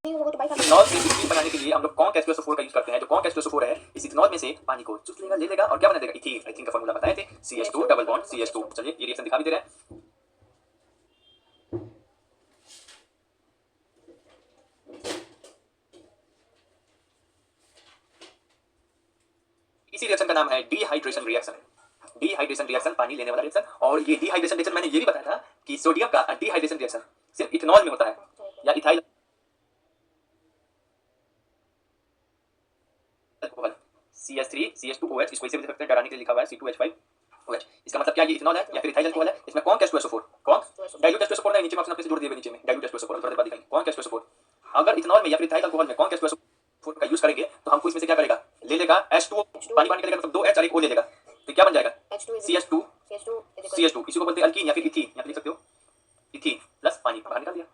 Ethanol से ethene बनाने के लिए हम लोग कॉन्क H2SO4 का यूज करते हैं। जो कॉन्क H2SO4 है इस इथेनॉल में से पानी को चूस लेगा, ले लेगा और क्या बना देगा? इथीन। इथीन का फार्मूला बताए थे, CH2 डबल बॉन्ड CH2। चलिए ये रिएक्शन दिखा भी दे रहे हैं। इसी रिएक्शन का नाम है डिहाइड्रेशन रिएक्शन। डिहाइड्रेशन रिएक्शन, पानी लेने वाला रिएक्शन। और ये डिहाइड्रेशन रिएक्शन मैंने ये भी बताया था कि सोडियम का डिहाइड्रेशन रिएक्शन सिर्फ इथेनॉल में होता है या इथाइल अल्कोहल CH3 CH2OH, इसको इसे भी लिख सकते हैं, डराने के लिए लिखा हुआ है C2H5OH। इसका मतलब क्या ये इथेनॉल है या फिर इथाइल अल्कोहल है? इसमें conc H2SO4, conc dilute H2SO4 नहीं, नीचे में ऑप्शन आपने से जोड़ दिए नीचे में डाइल्यूट H2SO4 थोड़ा देर बाद दिखाएंगे। कॉन्क H2SO4 अगर इथेनॉल में या फिर इथाइल अल्कोहल में कॉन्क H2SO4 का यूज करेंगे तो हमको इसमें से क्या करेगा? ले लेगा H2O, पानी पानी निकलेगा, मतलब 2H और एक O ले लेगा, तो क्या बन जाएगा? CH2 CH2, इसी को बोलते हैं अल्कीन या फिर इथीन। यहाँ पे लिख सकते हो इथीन प्लस पानी बाहर निकाल दिया।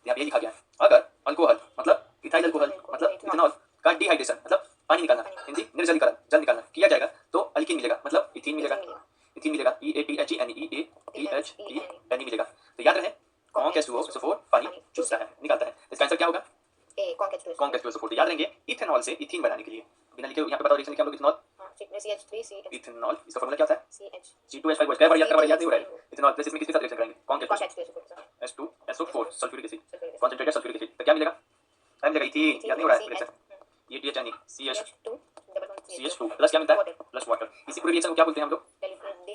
यहाँ पे ये लिखा गया है अगर अल्कोहल मतलब इथाइल अल्कोहल मतलब इथेनॉल का डिहाइड्रेशन मतलब पानी निकालना, हिंदी निर्जलीकरण, जल निकालना किया जाएगा तो अल्कीन मिलेगा, मतलब इथीन मिलेगा। इथीन मिलेगा EATHENE मिलेगा। तो याद रहे कॉन्क H2SO4 पानी चूसता है, निकालता है। इसका आंसर क्या होगा? Conc H2SO4। याद रहेंगे इथेनॉल से इथीन बनाने के लिए बिना लिखे यहाँ पे बताओ रिएक्शन लिखे हम लोग। इथेनॉल इथेनॉल इसका फार्मूला क्या होता है? C2H5OH। क्या बार याद नहीं हो रहा है? इथेनॉल प्लस इसमें किसके साथ रिएक्शन करेंगे? Conc H2SO4 sulphuric acid, concentrated sulphuric acid, तो क्या मिलेगा? क्या मिलेगा? इथीन। याद नहीं हो रहा है रिएक्शन? ये THNE CH2 प्लस क्या मिलता है? Plus water. इसी पूरे रिएक्शन को क्या बोलते हैं हम लोग?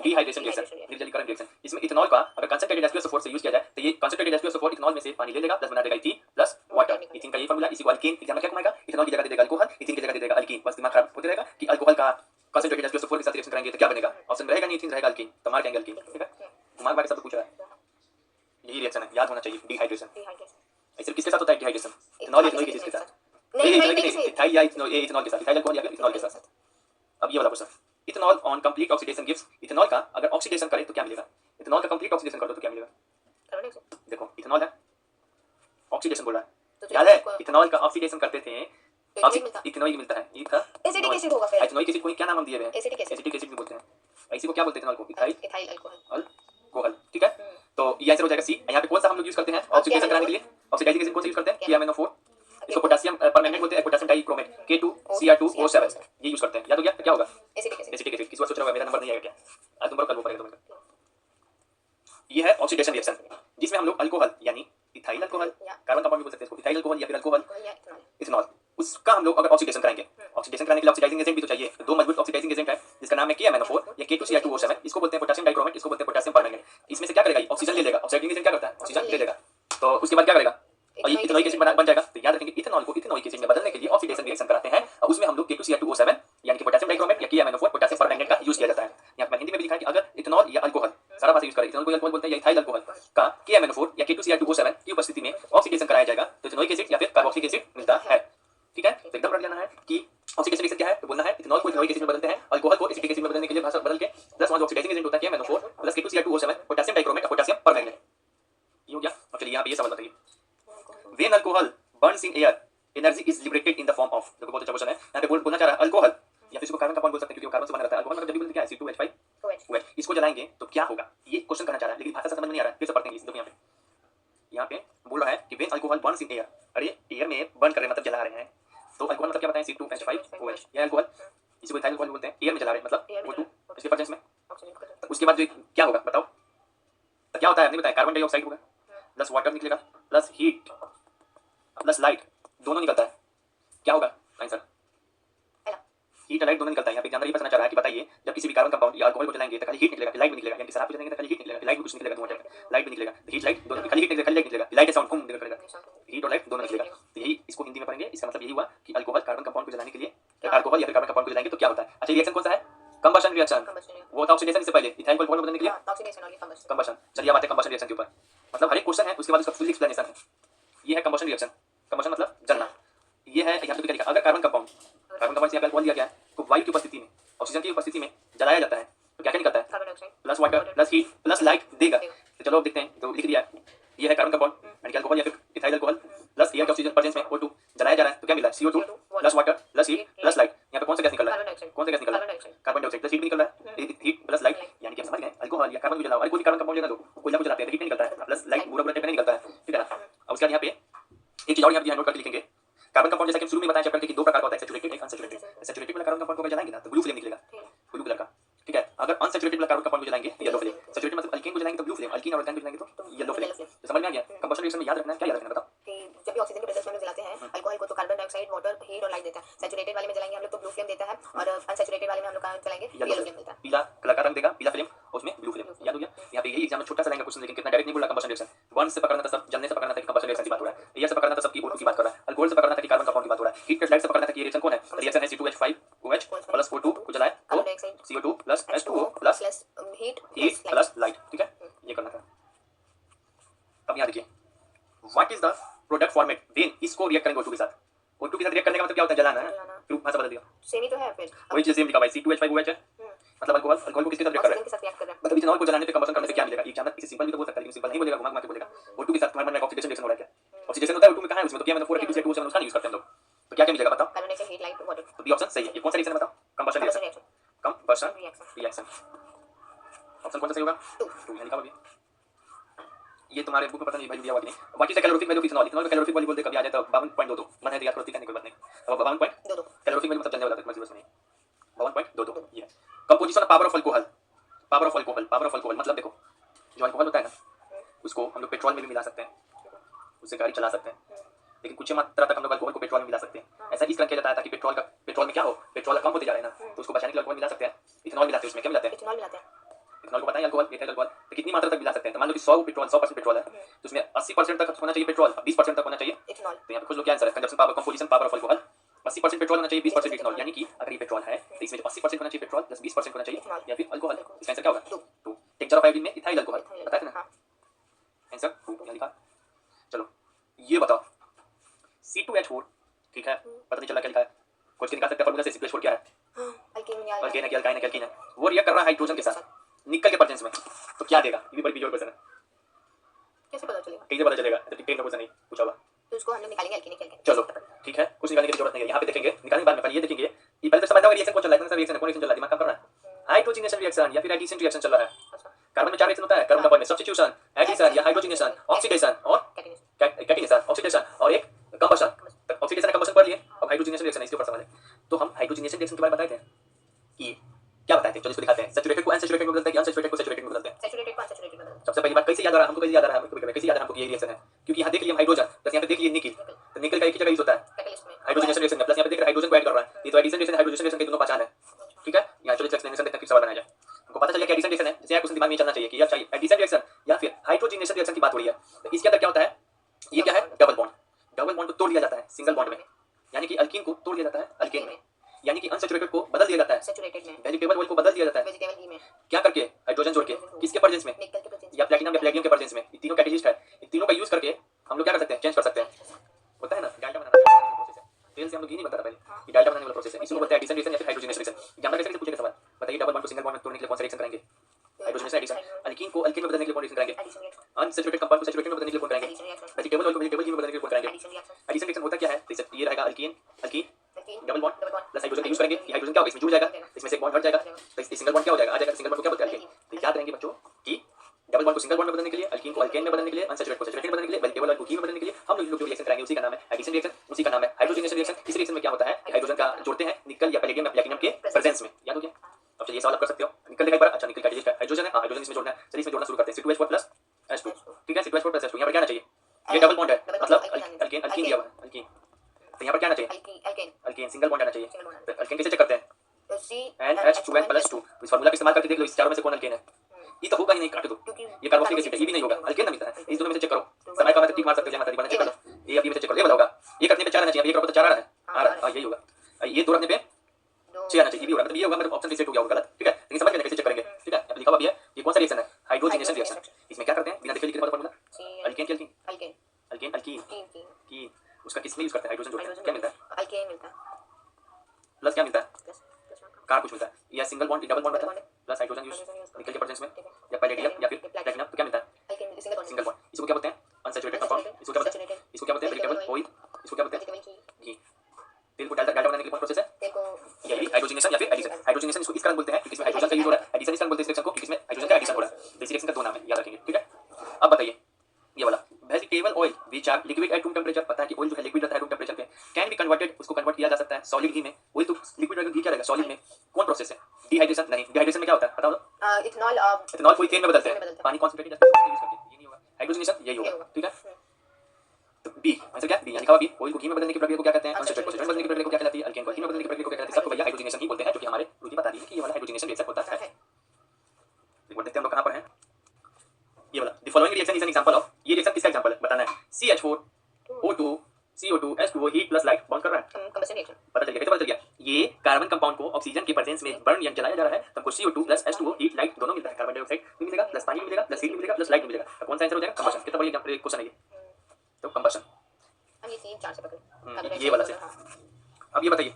डिहाइड्रेशन रिएक्शन, निर्जलीकरण रिएक्शन। इसमें इथेनॉल का अगर कंसंट्रेटेड H2SO4 से यूज किया जाए तो ये कंसंट्रेटेड H2SO4 इथेनॉल में से पानी ले लेगा, प्लस बना देगा इथीन प्लस वाटर। इथीन का ये फार्मूला, इसी को अल्कीन एग्जाम में क्या घुमाएगा? इथेनॉल की जगह दे देगा अल्कोहल, इथीन की जगह दे देगा अल्कीन। बस दिमाग खराब होते रहेगा कि अल्कोहल का कंसंट्रेटेड H2SO4 के साथ रिएक्शन करेंगे तो क्या बनेगा? ऑप्शन रहेगा नहीं, इथीन रहेगा अल्कीन, तो मार जाएंगे अल्कीन। ठीक है, दिमाग बाकी सब पूछ रहा है। यही रिएक्शन है, याद होना चाहिए डिहाइड्रेशन। सिर्फ किसके साथ होता है डिहाइड्रेशन? इथेनॉल या इथेनॉल के साथ? इथाइल या इथेनॉल के साथ, इथाइल अल्कोहल या फिर इथेनॉल के साथ। अब ये वाला question, ethanol on complete oxidation gives, ethanol का अगर ऑक्सीडेशन करे तो क्या मिलेगा? इथेनॉल का कंप्लीट ऑक्सीडेशन कर दो तो क्या मिलेगा? देखो इथेनॉल है, ऑक्सीडेशन बोल रहा है, याद है इथेनॉल का ऑक्सीडेशन करते थे इथेनॉइक मिलता है। एसिटिक एसिड होगा फिर। इथेनॉइक एसिड को क्या नाम दिए हुए हैं? एसिटिक एसिड भी बोलते हैं। इसी को क्या बोलते हैं? इथेनॉल को इथाइल अल्कोहल। ठीक है, तो ये आंसर हो जाएगा सी। यहाँ पे कौन सा हम लोग यूज करते हैं ऑक्सीडेशन कराने के लिए? ऑक्सीडाइजिंग एजेंट कौन सा यूज करते हैं? KMnO4। इसको पोटेशियम परमैंगनेट बोलते हैं, पोटेशियम डाइक्रोमेट K2Cr2O7 ये यूज करते हैं। याद हो गया? क्या होगा? Acetic acid. किसी बार सोच रहा होगा मेरा नंबर नहीं आएगा क्या? आज तुम कल वो पड़ेगा तुम्हें। ये है ऑक्सीडेशन रिएक्शन जिसमें हम लोग अल्कोहल यानी इथाइल अल्कोहल, कार्बन कंपाउंड भी बोल सकते हैं इसको, इथाइल अल्कोहल या फिर अल्कोहल इथेनॉल, उसका हम लोग अगर ऑक्सीडेशन कराएंगे, ऑक्सीडेशन कराने के लिए ऑक्सीडाइजिंग एजेंट भी तो चाहिए। दो मजबूत ऑक्सीडाइजिंग एजेंट है जिसका नाम है KMnO4 या K2Cr2O7। इसको बोलते हैं पोटेशियम डाइक्रोमेट, इसको बोलते हैं पोटेशियम परमैंगनेट। इसमें से क्या करेगा? ऑक्सीजन ले लेगा। ऑक्सीडाइजिंग एजेंट क्या करता है? ऑक्सीजन ले लेगा, तो उसके बाद क्या करेगा? और ये इथेनॉइक एसिड बन जाएगा। तो याद रखेंगे इथेनॉल को इथेनॉइक एसिड में बदलने के लिए ऑक्सीडेशन रिएक्शन कराते हैं और उसमें हम लोग K2Cr2O7 यानी कि पोटेशियम डाइक्रोमेट या KMnO4 पोटेशियम परमैंगनेट का यूज किया जाता है। यहाँ पर हिंदी में भी लिखा है कि अगर इथेनॉल या अल्कोहल, सारा भाषा यूज करें, इथेनॉल को अल्कोहल बोलते हैं या इथाइल अल्कोहल का KMnO4 या K2Cr2O7 की उपस्थिति में ऑक्सीडेशन कराया जाएगा तो इथेनॉइक एसिड या फिर कार्बोक्सिलिक एसिड मिलता है। ठीक है, तो एकदम रट लेना है कि ऑक्सीडेशन रिएक्शन क्या है, तो बोलना है इथेनॉल को इथेनॉइक एसिड में बदलते हैं, अल्कोहल को एसिटिक एसिड में बदलने के लिए भाषा बदल के प्लस वहां जो ऑक्सीडाइजिंग एजेंट होता है KMnO4 plus K2Cr2O7 potassium dichromate potassium permanganate. ये हो गया। अब चलिए यहाँ पे ये सवाल बताइए, when alcohol Burns in air energy is liberated in the form of. देखो बहुत अच्छा क्वेश्चन है। यहाँ पे बोलना चाह रहा है अल्कोहल या फिर इसको कार्बन कंपाउंड बोल सकते हैं क्योंकि कार्बन से बना रहता है। अल्कोहल मतलब जब भी बोलते क्या है? C2H5OH। इसको जलाएंगे तो क्या होगा? ये क्वेश्चन करना चाह रहा है लेकिन भाषा समझ में नहीं आ रहा है। फिर से पढ़ते हैं। देखो यहाँ पे बोल रहा है कि when alcohol Burns in air, अरे एयर में बर्न कर रहे हैं मतलब जला रहे हैं, तो अल्कोहल मतलब क्या बताएं? C2H5OH या अल्कोहल, इसी को इथाइल अल्कोहल बोलते हैं। एयर में जला रहे हैं मतलब O2 इसके प्रेजेंस में। उसके बाद जो क्या होगा बताओ? तो क्या होता है? नहीं बताया। कार्बन डाइऑक्साइड होगा प्लस वाटर निकलेगा प्लस हीट प्लस लाइट दोनों निकलता है। क्या होगा आंसर? हीट और लाइट दोनों निकलता है। यहाँ पे एग्जाम्पल ये बताना चाह रहा है कि बताइए जब किसी भी कार्बन कंपाउंड या अल्कोहल को जलाएंगे तो खाली हीट निकलेगा, लाइट भी निकलेगा। यानी शराब को जलाएंगे तो खाली हीट निकलेगा, लाइट भी कुछ निकलेगा, धुआं टाइप लाइट भी निकलेगा। हीट लाइट दोनों, खाली हीट निकलेगा, खाली लाइट निकलेगा, लाइट का साउंड कम निकलेगा, हीट और लाइट दोनों निकलेगा। तो यही इसको हिंदी में पढ़ेंगे। इसका मतलब यही हुआ कि अल्कोहल कार्बन कंपाउंड को जलाने के लिए, अल्कोहल या फिर कार्बन कंपाउंड को जलाएंगे तो क्या होता है। अच्छा रिएक्शन कौन सा है? Combustion reaction. वो था ऑक्सीडेशन से पहले इथाइल को अल्कोहल में बदलने के लिए कंबशन। चलिए अब आते हैं कंबशन रिएक्शन के ऊपर। मतलब हर एक क्वेश्चन है उसके बाद उसका फुल एक्सप्लेनेशन है। ये है कंबशन रिएक्शन। कंबशन मतलब जलना। ये है यहाँ पे क्या लिखा? अगर कार्बन कंपाउंड से अल्कोहल लिया गया है तो वायु की उपस्थिति में, ऑक्सीजन की उपस्थिति में जलाया जाता है तो क्या क्या निकलता है? Plus water plus heat plus light देगा। तो चलो अब देखते हैं। तो लिख दिया ये है कार्बन कंपाउंड यानी कि अल्कोहल या फिर इथाइल अल्कोहल प्लस एयर के ऑक्सीजन प्रेजेंस में O2 जलाया जा रहा है तो क्या मिल रहा है? CO2 plus water plus heat plus light. यहाँ पे कौन सा गैस निकल रहा है? कौन सा गैस निकल रहा है? कार्बन डाइऑक्साइड प्लस हीट निकल रहा है, हीट प्लस लाइट। यानी कि आप समझ गए अल्कोहल या कार्बन को जलाओ, अरे कोई भी कार्बन कंपाउंड लेना दो, कोयला को जलाते हैं हीट निकलता है प्लस लाइट बुरा बुरा टाइप नहीं निकलता है। ठीक है ना। अब उसके बाद यहाँ पे एक चीज और यहाँ पे नोट करके लिखेंगे कार्बन कंपाउंड जैसा कि हम शुरू में बताया चैप्टर के दो प्रकार का होता है, सैचुरेटेड एक अनसैचुरेटेड। सैचुरेटेड वाला कार्बन कंपाउंड को अगर जलाएंगे ना तो ब्लू फ्लेम निकलेगा, ब्लू कलर का, ठीक है। अगर अनसैचुरेटेड वाला कार्बन कंपाउंड को जलाएंगे तो येलो फ्लेम। सैचुरेटेड मतलब अल्केन को जलाएंगे तो ब्लू फ्लेम, अल्कीन और अल्काइन को जलाएंगे तो येलो फ्लेम। तो समझ में आ गया? कंबशन रिएक्शन में याद रखना है, क्या याद रखना बताओ? कि जब भी ऑक्सीजन के प्रेजेंस में हम जलाते हैं अल्कोहल को तो कार्बन डाइऑक्साइड, वाटर, हीट और लाइट देता है। सैचुरेटेड वाले में जलाएंगे हम लोग तो ब्लू फ्लेम देता है, और अनसैचुरेटेड वाले में हम लोग जलाएंगे येलो फ्लेम मिलता है। पीला कलर का रंग देगा, पीला फ्लेम, उसमें ब्लू फ्लेम। याद हो गया? यहाँ पे यही एग्जाम में छोटा सा लाएंगे क्वेश्चन, लेकिन कितना डायरेक्ट नहीं बोला। कंबशन रिएक्शन वन से पकड़ना था, सब जलने से पकड़ना था कि कंबशन रिएक्शन की बात हो रहा है। एयर से पकड़ना था सबकी O2 की बात कर रहा है। अल्कोहल से पकड़ना था कि कार्बन कंपाउंड की बात हो रहा है। हीट प्लस लाइट से पकड़ना था कि रिएक्शन कौन है? रिएक्शन है C2H5OH प्लस O2 को जलाए तो CO2 plus H2O plus heat plus light, ठीक है, ये करना था। अब यहाँ देखिए, what is the product format when इसको रिएक्ट करेंगे O2 के साथ। O2 के साथ रिएक्ट करने का मतलब क्या होता है? जलाना है। फिर भाषा बदल दिया, सेम ही तो है फिर, वही चीज सेम लिखा भाई, C2H5OH है, मतलब अल्कोहल, अल्कोहल को किसके साथ रिएक्ट कर रहा है? ऑक्सीजन के साथ रिएक्ट कर रहा है। मतलब इथेनॉल को जलाने पे कंबशन करने से क्या मिलेगा? एक जानना, इसे सिंपल भी तो बोल सकता है, लेकिन सिंपल नहीं बोलेगा, घुमा घुमा के बोलेगा। O2 के साथ तुम्हारे मन में ऑक्सीडेशन रिएक्शन हो रहा है क्या? ऑक्सीडेशन होता है O2 में, कहां है उसमें? तो क्या मतलब 4H2O से उसका यूज करते हैं हम लोग, तो क्या क्या मिलेगा बताओ? Carbon dioxide, heat, light, water. तो बी ऑप्शन सही है। ये कौन सा रिएक्शन है बताओ? Combustion reaction, combustion reaction. Option कौन सा सही होगा? 2 यहाँ लिखा हुआ है। ये तुम्हारे बुक में पता नहीं भाई दिया हुआ कि नहीं। बाकी से कैलोरीफिक वैल्यू इथेनॉल, इथेनॉल का कैलोरीफिक वैल्यू बोलते कभी आ जाए तो 52.22 मन है, याद करो, ठीक है, कोई बात नहीं। अब 52.22 कैलोरीफिक वैल्यू मतलब जलने वाला तक, बस नहीं, 52.22 ये composition of power of alcohol. Power of alcohol, power of alcohol मतलब देखो, जो अल्कोहल होता है ना उसको हम लोग पेट्रोल में भी मिला सकते हैं, उससे गाड़ी चला सकते हैं, लेकिन कुछ मात्रा तक हम लोग अल्कोहल को पेट्रोल में मिला सकते हैं। ऐसा इसलिए किया जाता है ताकि पेट्रोल में क्या हो, पेट्रोल कम होते जा रहे हैं ना, तो उसको बचाने के लिए अल्कोहल मिला सकते हैं। इथेनॉल मिलाते हैं, उसमें क्या मिलाते हैं? इथेनॉल मिलाते हैं। इथेनॉल को बताएं अल्कोहल, एथाइल अल्कोहल, तो कितनी मात्रा तक मिला सकते हैं? तो मान लो कि 100% पेट्रोल है, तो उसमें 80% तक होना चाहिए पेट्रोल, 20% तक होना चाहिए इथेनॉल। तो यहाँ पे कुछ लोग क्या आंसर है? Consumption power, composition power of alcohol 80% petrol होना चाहिए, 20% इथेनॉल, यानी कि अगर ये पेट्रोल है तो इसमें जो 80% होना चाहिए पेट्रोल प्लस 20% होना चाहिए या फिर अल्कोहल। इसका आंसर क्या होगा? 2। टिंचर ऑफ आयोडीन में इथाइल अल्कोहल बताया था ना, आंसर 2 यहाँ लिखा। चलो ये बताओ, C2H4, ठीक है, पता नहीं चला क्या लिखा है, कुछ के निकाल सकते हैं फार्मूला से। C2H4 क्या है? अल्केन अल्केन है कि अल्काइन है कि एल्कीन है? वो रिएक्ट कर रहा है हाइड्रोजन के साथ निकल के प्रेजेंस में, तो क्या देगा? ये भी बड़ी बिजोड़ क्वेश्चन है, कैसे पता चलेगा? कैसे पता चलेगा? तो टेन का क्वेश्चन नहीं पूछा हुआ, तो उसको हम लोग निकालेंगे अल्केन निकल के। चलो ठीक है, कुछ निकालने की जरूरत नहीं है, यहाँ पे देखेंगे, निकालने के बाद में पहले ये देखेंगे, ये पहले तो समझना होगा रिएक्शन कौन चल रहा है, कौन सा रिएक्शन है, कौन रिएक्शन चल रहा है, दिमाग काम कर रहा है। हाइड्रोजनेशन रिएक्शन या फिर एडिशन रिएक्शन चल रहा है। कार्बन में 4 रिएक्शन होता है, कार्बन कंपाउंड में सब्स्टिट्यूशन, एडिशन या हाइड्रोजनेशन, ऑक्सीडेशन और कैटिनेशन, ऑक्सीडेशन और एक कंबशन। ऑक्सीडेशन का कंबशन पढ़ लिए, अब हाइड्रोजनेशन रिएक्शन है, इसके ऊपर समझ। तो हम हाइड्रोजनेशन रिएक्शन के बारे में बताए थे कि क्या बताते हैं, चलो इसको दिखाते हैं। सैचुरेटेड को अनसैचुरेटेड में बदलते हैं कि अनसैचुरेटेड को सैचुरेटेड में बदलते हैं? सैचुरेटेड को अनसैचुरेटेड में बदलते हैं। सबसे पहली बात कैसे याद आ रहा है हमको, कैसे याद आ रहा है हमको, कैसे याद आ रहा है हमको ये रिएक्शन है? क्योंकि यहाँ देख लिए हम हाइड्रोजन प्लस यहाँ पे देख लिए निकल, तो निकल का एक ही जगह यूज होता है कैटलिस्ट में। हाइड्रोजनेशन रिएक्शन में, प्लस यहाँ पे देख रहे हाइड्रोजन को ऐड कर रहा है, ये तो एडिशन रिएक्शन हाइड्रोजन रिएक्शन के दोनों पहचान है, ठीक है। यहाँ चलो एक्सप्लेनेशन देखते हैं, फिर सवाल बनाया जाए। हमको पता चला कि एडिशन रिएक्शन है, जैसे कुछ दिमाग में चलना चाहिए कि यार चाहिए एडिशन रिएक्शन या फिर हाइड्रोजनेशन रिएक्शन की बात हो रही है, तो इसके अंदर क्या होता है? ये क्या है? Double bond. डबल बॉन्ड को तोड़ दिया जाता है सिंगल बॉन्ड में, यानी कि अल्कीन को तोड़ दिया जाता है अल्केन में, यानी कि अनसैचुरेटेड को बदल दिया जाता है सैचुरेटेड में, वेजिटेबल ऑयल को बदल दिया जाता है वेजिटेबल घी में, क्या करके? हाइड्रोजन जोड़ के, किसके प्रेजेंस में? निकल के प्रेजेंस या प्लैटिनम या पैलेडियम के प्रेजेंस में। ये तीनों कैटलिस्ट है, इन तीनों का यूज करके हम लोग क्या कर सकते हैं? चेंज कर सकते हैं, होता है ना डाल्डा बनाना प्रोसेस है, तेल से हम लोग घी नहीं बनता था पहले, ये डाल्डा बनाने वाला प्रोसेस है, इसको बोलते हैं एडिशन रिएक्शन या फिर हाइड्रोजनेशन रिएक्शन। जानना कैसे पूछेगा सवाल, बताइए डबल बॉन्ड को सिंगल बॉन्ड में तोड़ने के लिए कौन सा रिएक्शन करेंगे? Hydrogenation addition. अल्कीन को अल्केन में बदलने के लिए कौन रिएक्शन करेंगे? एडिशन रिएक्शन, अनसैचुरेटेड कंपाउंड को सैचुरेटेड में बदलने के लिए कौन करेंगे? एडिशन रिएक्शन, वेजिटेबल ऑयल को वेजिटेबल घी में बदलने के लिए कौन करेंगे? एडिशन रिएक्शन, एडिशन रिएक्शन होता क्या है? तो ये रहेगा alkyne, alkyne alkane, double bond double bond plus hydrogen का यूज करेंगे, ये हाइड्रोजन क्या होगा? इसमें जुड़ जाएगा, इसमें से एक बॉन्ड हट जाएगा, तो इस सिंगल बॉन्ड क्या हो जाएगा? आ जाएगा, सिंगल बॉन्ड को क्या बोलते हैं? अल्केन। तो याद रहेंगे बच्चों कि डबल बॉन्ड को सिंगल बॉन्ड में बदलने के लिए, अल्कीन को अल्केन में बदलने के लिए, अनसैचुरेटेड को सैचुरेटेड में बदलने के लिए, वेजिटेबल ऑयल को घी में बदलने के लिए हम लोग जो रिएक्शन कराएंगे उसी का नाम है एडिशन रिएक्शन, उसी का नाम है हाइड्रोजनेशन रिएक्शन। इस रिएक्शन में क्या होता है? हाइड्रोजन का जोड़ते हैं निकल या पैलेडियम या प्लैटिनम के प्रेजेंस में, याद हो गया? अब चलिए सवाल आप कर सकते हो, निकल देखा एक बार, अच्छा निकल कैटलिस्ट है, हाइड्रोजन है, हां हाइड्रोजन इसमें जोड़ना है, चलिए इसमें जोड़ना शुरू करते हैं। C2H4 प्लस H2, ठीक है, C2H4 प्लस H2, यहाँ पर क्या आना चाहिए? ये डबल बॉन्ड है, मतलब अल्केन, अल्कीन दिया हुआ है, अल्कीन, तो यहाँ पर क्या आना चाहिए? अल्केन, अल्केन, सिंगल बॉन्ड आना चाहिए। Single bond. तो अल्केन कैसे चेक करते हैं? तो C NH2n प्लस 2, इस फार्मूला का इस्तेमाल करके देख लो इस चारों में से कौन अल्केन है। ये तो होगा ही नहीं, काट दो, क्योंकि ये कार्बोक्सिलिक एसिड है, ये भी नहीं होगा, अल्केन ना मिलता है। इस दोनों में से चेक करो, समय का मतलब टिक मार सकते हो, जहां तक चेक कर लो, ये अभी में से चेक करो, ये वाला होगा, ये करने पे 4 आना चाहिए, ये करो तो 4 आ रहा है, आ रहा है, हां यही होगा, ये 2 रखने पे 6 आना चाहिए, ये भी होगा, मतलब ये होगा, मतलब ऑप्शन रिसेट हो गया होगा गलत, ठीक है। लेकिन समझ गए कैसे चेक करेंगे, ठीक है। अब लिखा हुआ भी है, ये कौन सा रिएक्शन है? Hydrogenation reaction. इसमें क्या करते हैं? बिना देखे लिखे फार्मूला, अल्केन की अल्कीन, अल्केन, अल्केन अल्कीन कीन, की, उसका किसमें यूज करते हैं? हाइड्रोजन जोड़ते हैं, क्या मिलता है? अल्केन मिलता है, प्लस क्या मिलता है? प्लस कार कुछ मिलता है, या सिंगल बॉन्ड डबल बॉन्ड होता है, प्लस हाइड्रोजन यूज निकल के प्रेजेंस में, या पैलेडियम या फिर प्लैटिनम, तो क्या मिलता है? Alkane single bond, single bond. इसको क्या बोलते हैं? Unsaturated compound. इसको क्या बोलते हैं? इसको क्या बोलते हैं? Vegetable oil. इसको क्या बोलते हैं? वेजिटेबल घी, घी। तेल को डालडा बनाने के लिए कौन प्रोसेस है? तेल को यही हाइड्रोजनेशन या फिर एडिशन। हाइड्रोजनेशन इसको इस कारण बोलते हैं क्योंकि इसमें हाइड्रोजन का यूज हो रहा है, एडिशन इस कारण बोलते हैं इस रिएक्शन को क्योंकि इसमें हाइड्रोजन का एडिशन हो रहा है। इस रिएक्शन का 2 नाम है, याद रखेंगे, ठीक है। अब बताइए ये वाला vegetable oil which are liquid at room temperature, पता है कि ऑयल जो है लिक्विड रहता है रूम टेंपरेचर पे, कैन सॉलिड घी में, वही तो लिक्विड रहेगा, घी क्या रहेगा सॉलिड में, कौन प्रोसेस है? डिहाइड्रेशन नहीं, डिहाइड्रेशन में क्या होता है बताओ तो? इथेनॉल इथेनॉल कोई तेल में बदलते हैं, पानी कॉन्सेंट्रेटेड यूज करके, ये नहीं होगा। हाइड्रोजनेशन यही होगा, ठीक है। तो बी आंसर क्या? बी यानी लिखा हुआ बी। ऑयल को घी में बदलने की प्रक्रिया को क्या कहते हैं? अनसैचुरेटेड कोशिका में बदलने की प्रक्रिया को क्या कहलाती है? अल्केन को घी में बदलने की प्रक्रिया को क्या कहते हैं? सबको भैया हाइड्रोजनेशन ही बोलते हैं, जो कि हमारे रुचि बता रही है कि ये वाला हाइड्रोजनेशन रिएक्शन होता है। एक बार देखते हैं हम लोग कहां पर हैं। ये वाला the following reaction is an example of, ये रिएक्शन किसका एग्जांपल है बताना है। CH4O2 CO2 H2O heat plus light bond कर रहा है, कंबशन रिएक्शन। पता चल गया, कैसे पता चल गया? ये कार्बन कंपाउंड को ऑक्सीजन के प्रेजेंस में बर्न या जलाया जा रहा है, तो हमको CO2 plus H2O heat light दोनों मिलता है, कार्बन डाइऑक्साइड भी मिलेगा प्लस पानी भी मिलेगा प्लस हीट भी मिलेगा प्लस लाइट भी मिलेगा, तो कौन सा आंसर हो जाएगा? कंबशन। कितना बढ़िया क्वेश्चन है ये, तो कंबशन हम ये 3 4 से पकड़ ये वाला से। अब ये बताइए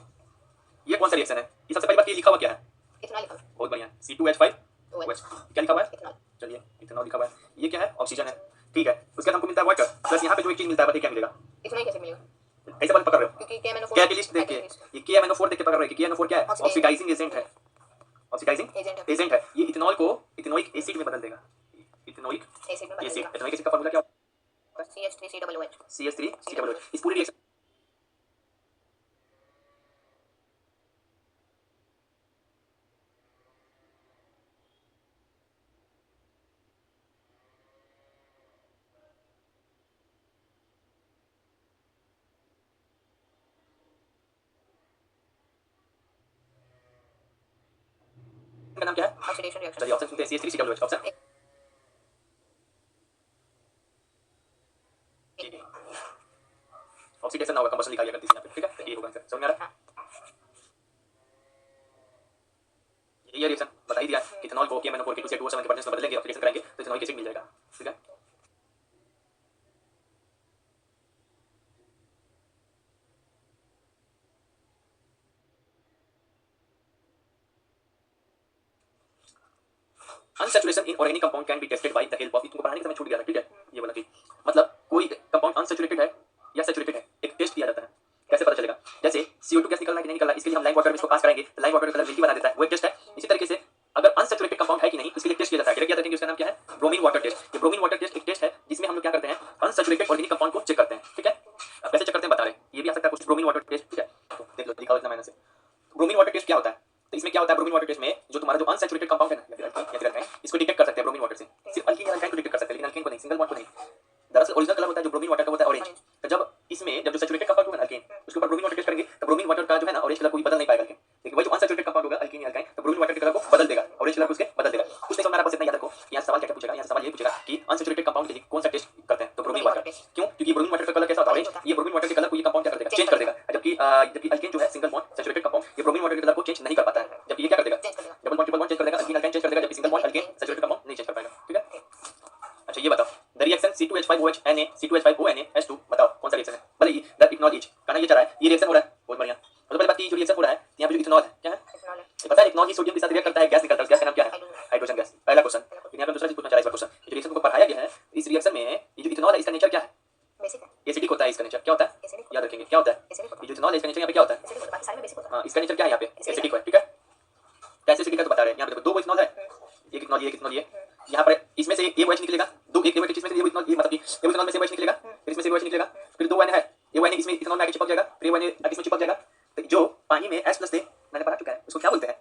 ये कौन सा रिएक्शन है? ये सबसे पहली बात ये लिखा हुआ क्या है? इथेनॉल लिखा बहुत बढ़िया, C2H5OH क्या लिखा हुआ है? इथेनॉल। चलिए इथेनॉल लिखा हुआ है, ये क्या है? ऑक्सीजन है, ठीक है। उसके बाद हमको मिलता है वाटर, प्लस यहाँ पे जो एक चीज मिलता है बताइए क्या मिलेगा? इथेनॉल कैसे मिलेगा? कैसे बात पकड़ रहे हो? क्योंकि KMNO4 क्या की लिस्ट देख के, ये KMNO4 देख के पकड़ रहे हो कि KMNO4 क्या है? ऑक्सीडाइजिंग एजेंट है, ऑक्सीडाइजिंग एजेंट है। ये इथेनॉल को इथेनोइक एसिड में बदल देगा, इथेनोइक एसिड में बदल एसिड। देगा। इथेनोइक एसिड का फार्मूला क्या होता है? CH3COOH। CH3COOH। इस पूरी रिएक्शन का नाम क्या है? Oxidation reaction. चलिए ऑप्शन सुनते हैं। CH3COOH ऑप्शन ऑक्सीडेशन ना होगा, कंबशन लिखा गया करती है, ठीक है। ये होगा आंसर, समझ में आ रहा है? ये रिएक्शन बता ही दिया, इथेनॉल को KMNO4 के 2 से 2O7 के प्रेजेंस में बदलेंगे, ऑक्सीडेशन कराएंगे तो इथेनॉइक एसिड मिल जाएगा, ठीक है। Unsaturation in organic compound can be tested by the help of, तुमको पढ़ाने के समय छूट गया था, ठीक है। ये वाला चीज मतलब कोई कंपाउंड अनसैचुरेटेड है या सैचुरेटेड है, एक टेस्ट किया जाता है, कैसे पता चलेगा? जैसे CO2 गैस निकल रहा है कि नहीं निकल रहा है, इसके लिए हम लाइम वाटर में इसको पास कराएंगे तो लाइम वाटर का कलर मिल्की बना देता है, वो एक टेस्ट है। इसी तरीके से अगर अनसैचुरेटेड कंपाउंड है कि नहीं इसके लिए टेस्ट किया जाता है, क्या देखेंगे, उसका नाम क्या है? Bromine water test. ये ब्रोमीन वाटर टेस्ट एक टेस्ट है जिसमें हम लोग क्या करते हैं? अनसैचुरेटेड ऑर्गेनिक कंपाउंड को चेक करते हैं, ठीक है। अब कैसे चेक करते हैं बता रहे हैं, ये भी आ सकता है कुछ ब्रोमीन वाटर टेस्ट, ठीक है। तो देख लो लिखा हुआ इतना मैंने से ब्रोमीन वाटर टेस्ट क्या होता है। तो इसमें क्या होता है? ब्रोमीन वाटर टेस्ट में जो तुम्हारा जो अनसैचुरेटेड कंपाउंड है ना या फिर अल्काइन, इसको डिटेक्ट कर सकते हैं ब्रोमीन वाटर से। सिर्फ अल्कीन या अल्काइन को डिटेक्ट कर सकते हैं, लेकिन अल्कीन को नहीं, सिंगल बॉन्ड को नहीं। दरअसल ओरिजिनल कलर होता है जो ब्रोमीन वाटर का होता है ऑरेंज, तो जब इसमें जब जो सैचुरेटेड कंपाउंड होगा अल्कीन उसके ऊपर ब्रोमीन वाटर टेस्ट करेंगे तो ब्रोमीन वाटर का जो है ना ऑरेंज कलर कोई बदल नहीं पाएगा, लेकिन वही जो अनसैचुरेटेड कंपाउंड होगा अल्कीन या अल्काइन तो ब्रोमीन वाटर के कलर को बदल देगा, ऑरेंज कलर को उसके बदल देगा। कुछ नहीं समझ में आ रहा, बस इतना याद रखो। यहाँ सवाल क्या पूछेगा, यहाँ सवाल ये पूछेगा कि अनसैचुरेटेड कंपाउंड के लिए कौन सा टेस्ट करते हैं, तो ब्रोमीन वाटर। क्यों? क्योंकि ब्रोमीन वाटर का कलर कैसा होता है? ऑरेंज। ये ब्रोमीन वाटर के कलर को ये कंपाउंड क्या कर देगा? चेंज कर देगा, जबकि अल्कीन जो है सिंगल बॉन्ड सैचुरेटेड कंपाउंड ये ब्रोमीन वाटर के कलर को चेंज नहीं कर पाता है, जबकि ये क्या कर देगा? Double bond triple bond change कर देगा, अल्कीन अल्काइन चेंज कर देगा, जबकि single bond alkyne saturated compound नहीं चेंज कर पाएगा, ठीक है। अच्छा ये बताओ the reaction C2H5OH Na C2H5O Na H2 बताओ कौन सा रिएक्शन है? भले ही दैट इथेनॉल इज कहना ये चाह रहा है ये रिएक्शन हो रहा है, बहुत बढ़िया। सबसे पहले बात की जो रिएक्शन हो रहा है यहाँ पे जो इथेनॉल है क्या है? ये पता है इथेनॉल ही सोडियम के साथ रिएक्ट करता है, गैस निकलता है, उस गैस का नाम क्या है? Hydrogen gas. पहला क्वेश्चन। यहाँ पे दूसरा चीज पूछना चाह रहा है, इस क्वेश्चन जो रिएक्शन को पढ़ाया गया है इस रिएक्शन में ये जो इथेनॉल है इसका नेचर क्या है? बेसिक है, एसिडिक होता है। इसका नेचर क्या होता है? याद रखेंगे क्या होता है? ये जो इथेनॉल है इसका नेचर यहाँ पे क्या होता है? एसिडिक होता है, सारे में बेसिक होता है। हाँ इसका नेचर क्या है यहाँ पे? एसिडिक है, ठीक है। कैसे एसिडिक है तो बता रहे हैं, यहाँ पे देखो दो इथेनॉल है, एक इथेनॉल ये एक इथेनॉल ये, यहाँ पर इसमें से एक OH निकलेगा, दो एक OH इसमें से ये इथेनॉल ये मतलब कि ये इथेनॉल में से OH निकलेगा, फिर इसमें से OH निकलेगा, फिर दो ON है, ये ON इसमें इथेनॉल में आके चिपक जाएगा, फिर ON आके इसमें चिपक जाएगा, तो जो पानी में H+ दे मैंने पढ़ा चुका है उसको क्या बोलते हैं?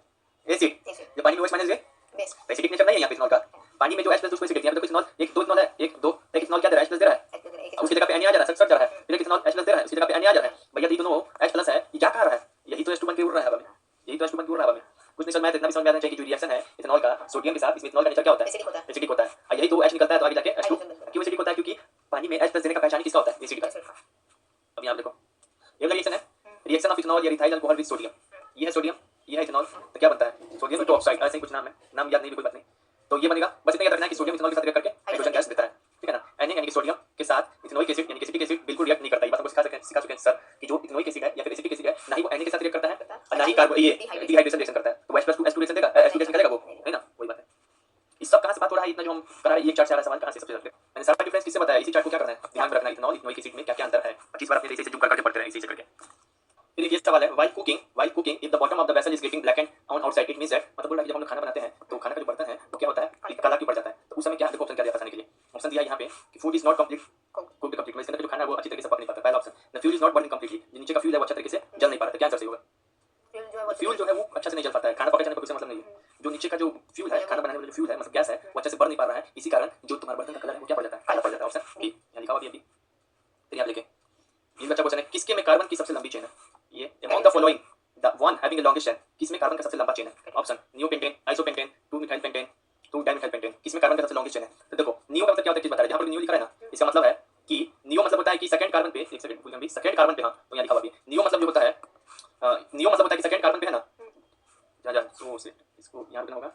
एसिड। जो पानी में OH- दे बेस। एसिडिक नेचर नहीं है यहाँ पे इथेनॉल का, पानी में जो H+ उसको एसिड। यहाँ पे देखो इथेनॉल एक दो इथेनॉल है, एक दो एक इथेनॉल क्या दे रहा है? H+ दे रहा है, उसकी जगह पे Na आ जा रहा है, सट जा रहा है, फिर एक इथेनॉल H+ दे रहा है, उसकी जगह पे Na आ जा रहा है। भैया ये दोनों H+ है, ये क्या कर रहा है? यही तो H2 बन के उड़ रहा है हवा में, यही तो H2 बन के उड़ रहा है हवा में। कुछ नहीं समझ में आया, इतना भी समझ में आना चाहिए कि जो रिएक्शन है इथेनॉल का सोडियम के साथ, इसमें इथेनॉल का नेचर क्या होता है? एसिडिक होता है। और यही तो H निकलता है तो आगे जाके H2 क्यों एसिडिक होता है? क्योंकि पानी में H+ देने का पहचान किसका होता है? एसिड का। अब यहाँ देखो ये रिएक्शन है, रिएक्शन ऑफ इथेनॉल या इथाइल अल्कोहल विद सोडियम। ये है सोडियम, ये है इथेनॉल, तो क्या बनता है? सोडियम हाइड्रोक्साइड, ऐसे ही कुछ नाम है, नाम याद नहीं भी कोई बात नहीं। तो ये बनेगा, बस इतना याद रखना है कि सोडियम इथेनॉल के साथ रिएक्ट करके हाइड्रोजन गैस देता है, ठीक है ना। Na यानी कि सोडियम के साथ इथेनोइक एसिड यानी कि एसिटिक एसिड बिल्कुल रिएक्ट नहीं करता। ये बात हमको सिखा चुके हैं सर कि जो इथेनोइक एसिड है या फिर एसिटिक एसिड है ना ही वो Na के साथ रिएक्ट करता है और ना ही कार्बो ये डिहाइड्रेशन रिएक्शन करता है। तो H+2 रिएक्शन देगा, H2 गैस निकलेगा वो, है ना, वही बात है। इस सब कहां से बात हो रहा है? इतना जो हम कर रहे हैं, ये चार्ट से आ रहा सवाल कहां से? सबसे पहले मैंने सारा डिफरेंस किससे बताया, इसी चार्ट को क्या करना है ध्यान में रखना है, इथेनॉल इथेनोइक एसिड में क्या क्या अंतर है। 25 बार अपने इसे जूम करके पढ़ते रहे इसी से करके। फिर ये सवाल है while cooking if the bottom of the vessel is getting blackened on outside it means that, मतलब बोल रहा है कि जब हम लोग खाना बनाते हैं तो खाना का जो बर्तन है वो क्या होता है? काला क्यों पड़ जाता है? तो उस समय क्या देखो ऑप्शन क्या दिया बताने के लिए। ऑप्शन दिया यहाँ पे कि food is not complete cooked complete, इसके अंदर जो खाना है वो अच्छी तरीके से पक नहीं पाता। पहला option the fuel is not burning completely, जो नीचे का फ्यूल है वो अच्छे तरीके से जल नहीं पा रहा था। क्या आंसर सही होगा? नीचे का जो फ्यूल है, खाना बनाने वाला जो फ्यूल है, मतलब गैस है, वो अच्छे से बढ़ नहीं पा रहा है, इसी कारण जो तुम्हारा बर्तन का कलर है वो क्या पड़ जाता है, काला पड़ जाता है। ऑप्शन बी यहाँ लिखा हुआ अभी फिर यहाँ लिखे। ये अच्छा क्वेश्चन है, किसके में कार्बन की सबसे लंबी चेन है? ये among the following the one having the longest chain, किसमें कार्बन का सबसे लंबा चेन है? Option neopentane, isopentane, 2 methyl pentane, 2 dimethyl pentane, किसमें कार्बन का सबसे लॉन्गेस्ट चेन है? तो देखो नियो का मतलब क्या होता है किस बता रहा है, जहां पर नियो लिखा है ना, इसका मतलब है कि नियो मतलब होता है कि सेकंड कार्बन पे, एक सेकंड भूल गए, सेकंड कार्बन पे, हां तो यहाँ लिखा हुआ है नियो मतलब जो होता है, नियो मतलब होता है कि सेकंड कार्बन पे है ना, जा जा सो से इसको यहां पे होगा।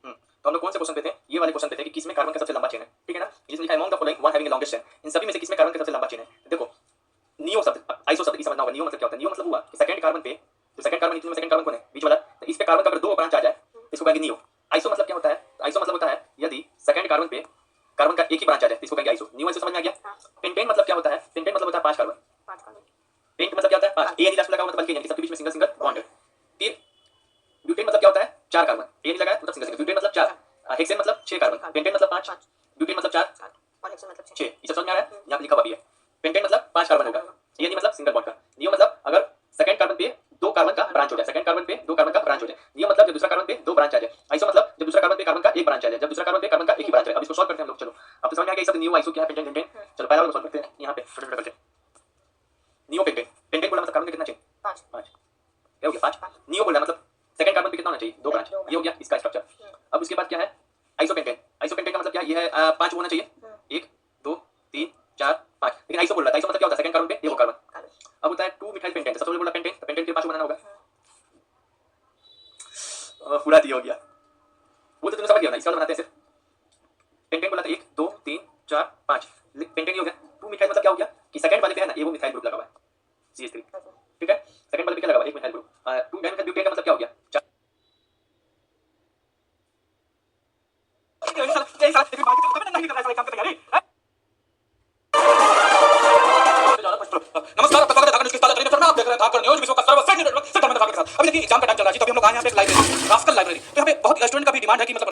तो हम लोग कौन से क्वेश्चन पे थे? ये वाले क्वेश्चन पे थे कि किसमें कार्बन का सबसे लंबा चेन है, ठीक है ना। इसमें लिखा है among the following one having the longest chain, इन सभी में से किसमें कार्बन का सबसे लंबा चेन है? देखो नियो शब्द, आइसो शब्द की समझना होगा। नियो मतलब क्या होता है? नियो मतलब हुआ कि सेकंड कार्बन पे, जो सेकंड कार्बन, इतने सेकंड कार्बन कौन है? बीच वाला, तो इस पे कार्बन का अगर 2 ब्रांच आ जाए इसको कहेंगे नियो। आइसो मतलब क्या होता है? आइसो मतलब होता है यदि सेकंड कार्बन पे कार्बन का एक ही ब्रांच आ जाए इसको कहेंगे आइसो। नियो, आइसो समझ में आ गया। पेंटेन मतलब क्या होता है? पेंटेन मतलब होता है 5 कार्बन। पेंट मतलब क्या होता है? 5, ए नहीं लास्ट में लगा हुआ मतलब बल्कि यानी सबके बीच में सिंगल सिंगल बॉन्ड है। फिर ब्यूटेन मतलब क्या होता है? 4 कार्बन, ए नहीं लगा मतलब सिंगल सिंगल। ब्यूटेन मतलब 4, हेक्सेन मतलब 6 कार्बन, पेंटेन मतलब 5, ब्यूटेन मतलब 4 और हेक्सेन मतलब 6। ये समझ में आ रहा है? यहाँ पे लिखा हुआ भी है। पेंटेन मतलब 5 कार्बन होगा, ये नहीं मतलब सिंगल बॉन्ड का। नियो मतलब अगर सेकंड कार्बन पे 2 कार्बन का ब्रांच हो जाए, सेकंड कार्बन पे 2 कार्बन का ब्रांच हो जाए। नियो मतलब जब दूसरा कार्बन पे 2 ब्रांच आ जाए। आइसो मतलब जब दूसरा कार्बन पे कार्बन का एक ब्रांच आ जाए, जब दूसरा कार्बन पे कार्बन का एक ही ब्रांच है। अब इसको सॉल्व करते हैं हम लोग। चलो अब तो समझ में आ गया ये सब नियो आइसो क्या है, पेंटेन पेंटेन। चलो पहला वाला सॉल्व करते हैं यहाँ पे छोटे छोटे करके। नियो पेंटेन, पेंटेन बोला मतलब कार्बन का कितना चाहिए? 5। 5 क्या हो गया? 5। नियो बोला मतलब सेकंड कार्बन पे कितना होना चाहिए? 2 ब्रांच, ये हो गया इसका स्ट्रक्चर। अब उसके बाद क्या है? आइसोपेंटेन। आइसोपेंटेन का मतलब क्या? ये है 5 होना चाहिए, 1 2 3 4 5, लेकिन आइसो बोल रहा है। आइसो मतलब क्या होता है? सेकंड कार्बन पे ये वो कार्बन। अब होता है 2 मिथाइल पेंटेन, सबसे पहले बोला पेंटेन, तो पेंटेन के 5 बनाना होगा। पूरा दिया हो गया वो तो तुमने समझ गया ना, इसका बनाते हैं सिर्फ। पेंटेन बोला था 1 2 3 4 5, पेंटेन ये हो गया। 2 मिथाइल मतलब क्या हो गया कि सेकंड वाले पे है ना ये वो मिथाइल ग्रुप लगा हुआ है, CH3, ठीक है। सेकंड वाले पे क्या लगा हुआ है? एक मिथाइल ग्रुप। 2 डाइमिथाइल ब्यूटेन का मतलब क्या हो गया? नमस्कार, आपका स्वागत है न्यूज़ की ताजा तरीन पर। आप देख रहे हैं धाकड़ न्यूज़, विश्व का सर्वश्रेष्ठ नेटवर्क सिद्धार्थ के साथ। अभी देखिए एग्जाम का टाइम चल रहा है जी, तो अभी हम लोग आए हैं यहाँ पे एक लाइब्रेरी, रास्कल लाइब्रेरी। तो यहाँ पे बहुत स्टूडेंट का भी डिमांड है कि मतलब